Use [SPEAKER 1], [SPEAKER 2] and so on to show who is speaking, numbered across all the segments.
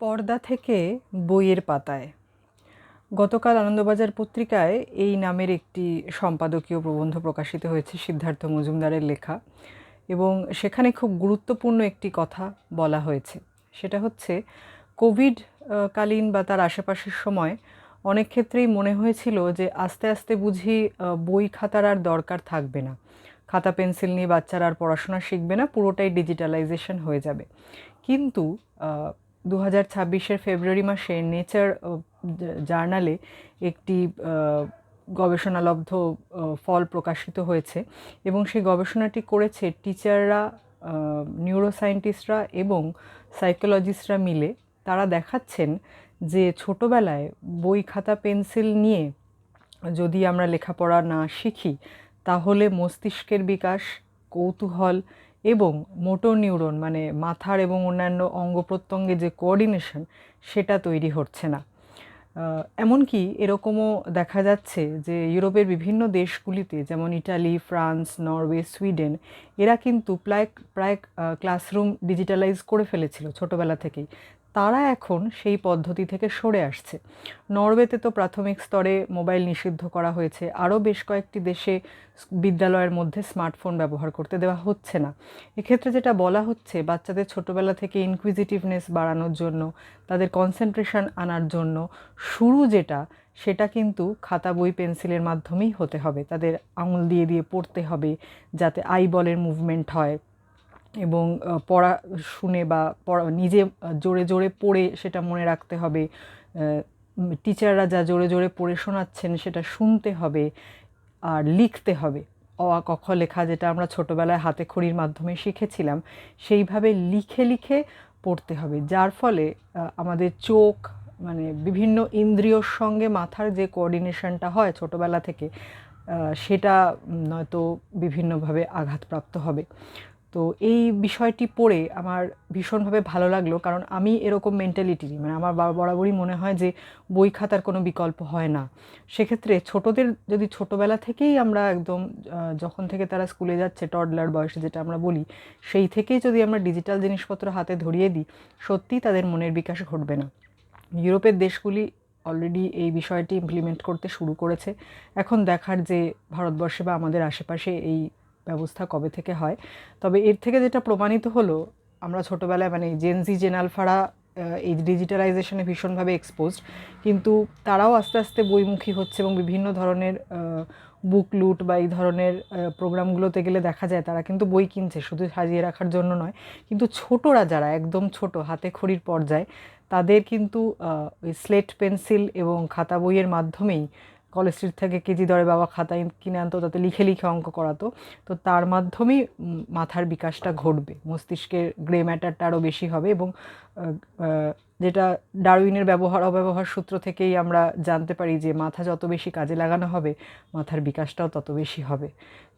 [SPEAKER 1] পর্দা থেকে বইয়ের পাতায়। গতকাল আনন্দবাজার পত্রিকায় এই নামের একটি সম্পাদকীয় প্রবন্ধ প্রকাশিত হয়েছে, সিদ্ধার্থ মজুমদারের লেখা, এবং সেখানে খুব গুরুত্বপূর্ণ একটি কথা বলা হয়েছে। সেটা হচ্ছে কোভিড কালীন বা তার আশেপাশের সময় অনেক ক্ষেত্রেই মনে হয়েছিল যে আস্তে আস্তে বুঝি বই খাতার আর দরকার থাকবে না, খাতা পেন্সিল নিয়ে বাচ্চারা আর পড়াশোনা শিখবে না, পুরোটাই ডিজিটালাইজেশন হয়ে যাবে। কিন্তু 2026-এর ফেব্রুয়ারি মাসে নেচার জার্নালে একটি গবেষণালব্ধ ফল প্রকাশিত হয়েছে, এবং সেই গবেষণাটি করেছে টিচাররা, নিউরোসায়েন্টিস্টরা এবং সাইকোলজিস্টরা মিলে। তারা দেখাচ্ছেন যে ছোটোবেলায় বই খাতা পেন্সিল নিয়ে যদি আমরা লেখাপড়া না শিখি, তাহলে মস্তিষ্কের বিকাশ, কৌতূহল এবং মোটর নিউরন মানে মাথার এবং অন্যান্য অঙ্গ প্রত্যঙ্গে যে কোঅর্ডিনেশন, সেটা তৈরি হচ্ছে না। এমনকি এরকমও দেখা যাচ্ছে যে ইউরোপের বিভিন্ন দেশগুলিতে, যেমন ইটালি, ফ্রান্স, নরওয়ে, সুইডেন, এরা কিন্তু প্রায় ক্লাসরুম ডিজিটালাইজ করে ফেলেছিল ছোটোবেলা থেকেই। তারা এখন সেই পদ্ধতি থেকে সরে আসছে। নরওয়েতে তো প্রাথমিক স্তরে মোবাইল নিষিদ্ধ করা হয়েছে, আরও বেশ কয়েকটি দেশে বিদ্যালয়ের মধ্যে স্মার্টফোন ব্যবহার করতে দেওয়া হচ্ছে না। এক্ষেত্রে যেটা বলা হচ্ছে, বাচ্চাদের ছোটোবেলা থেকে ইনকুইজিটিভনেস বাড়ানোর জন্য, তাদের কনসেন্ট্রেশন আনার জন্য শুরু সেটা কিন্তু খাতা বই পেন্সিলের মাধ্যমেই হতে হবে। তাদের আঙুল দিয়ে দিয়ে পড়তে হবে, যাতে আইবলের মুভমেন্ট হয়, এবং পড়া শুনে বা নিজে জোরে জোরে পড়ে সেটা মনে রাখতে হবে। টিচাররা যা জোরে জোরে পড়ে শোনাচ্ছেন সেটা শুনতে হবে, আর লিখতে হবে। অ আ ক খ লেখা যেটা আমরা ছোটোবেলায় হাতে খড়ির মাধ্যমে শিখেছিলাম, সেইভাবে লিখে লিখে পড়তে হবে। যার ফলে আমাদের চোখ, মানে বিভিন্ন ইন্দ্রিয়র সঙ্গে মাথার যে কোঅর্ডিনেশনটা হয় ছোটোবেলা থেকে, সেটা নয়তো বিভিন্নভাবে আঘাতপ্রাপ্ত হবে। তো এই বিষয়টি পড়ে আমার ভীষণভাবে ভালো লাগলো, কারণ আমি এরকম মেন্টালিটিরই, মানে আমার বরাবরই মনে হয় যে বই খাতার কোনো বিকল্প হয় না। সেক্ষেত্রে ছোটদের যদি ছোটোবেলা থেকেই আমরা একদম যখন থেকে তারা স্কুলে যাচ্ছে, টডলার বয়সে যেটা আমরা বলি, সেই থেকেই যদি আমরা ডিজিটাল জিনিসপত্র হাতে ধরিয়ে দিই, সত্যিই তাদের মনের বিকাশ ঘটবে না। ইউরোপের দেশগুলি অলরেডি এই বিষয়টি ইমপ্লিমেন্ট করতে শুরু করেছে। এখন দেখার যে ভারতবর্ষে বা আমাদের আশেপাশে এই ব্যবস্থা কবে থেকে হয়। তবে এর থেকে যেটা প্রমাণিত হলো, আমরা ছোটোবেলায় মানে জেনজি, জেন আলফারা এই ডিজিটালাইজেশনে ভীষণভাবে এক্সপোজড, কিন্তু তারাও আস্তে আস্তে বইমুখী হচ্ছে, এবং বিভিন্ন ধরনের বুক লুট বা এই ধরনের প্রোগ্রামগুলোতে গেলে দেখা যায় তারা কিন্তু বই কিনছে, শুধু সাজিয়ে রাখার জন্য নয়। কিন্তু ছোটরা যারা একদম ছোট, হাতে খড়ির পর্যায়ে, তাদের কিন্তু ওই স্লেট পেন্সিল এবং খাতা বইয়ের মাধ্যমেই, কলেজ স্ট্রিট থেকে কেজি দরে বাবা খাতা কিনে আনতো, তাতে লিখে লিখে অঙ্ক করাতো। তো তার মাধ্যমেই মাথার বিকাশটা ঘটবে, মস্তিষ্কের গ্রে ম্যাটারটা আরও বেশি হবে, এবং যেটা ডারউইনের ব্যবহার অব্যবহার সূত্র থেকেই আমরা জানতে পারি যে মাথা যত বেশি কাজে লাগানো হবে, মাথার বিকাশটাও তত বেশি হবে।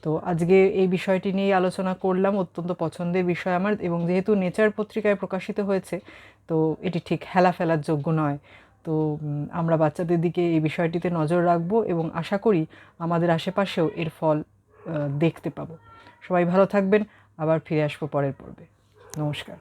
[SPEAKER 1] তো আজকে এই বিষয়টি নিয়েই আলোচনা করলাম, অত্যন্ত পছন্দের বিষয় আমার, এবং যেহেতু নেচার পত্রিকায় প্রকাশিত হয়েছে, তো এটি ঠিক হেলা ফেলার যোগ্য নয়। তো আমরা বাচ্চাদের দিকে এই বিষয়টিতে নজর রাখবো, এবং আশা করি আমাদের আশেপাশেও এর ফল দেখতে পাবো। সবাই ভালো থাকবেন, আবার ফিরে আসবো পরের পর্বে। নমস্কার।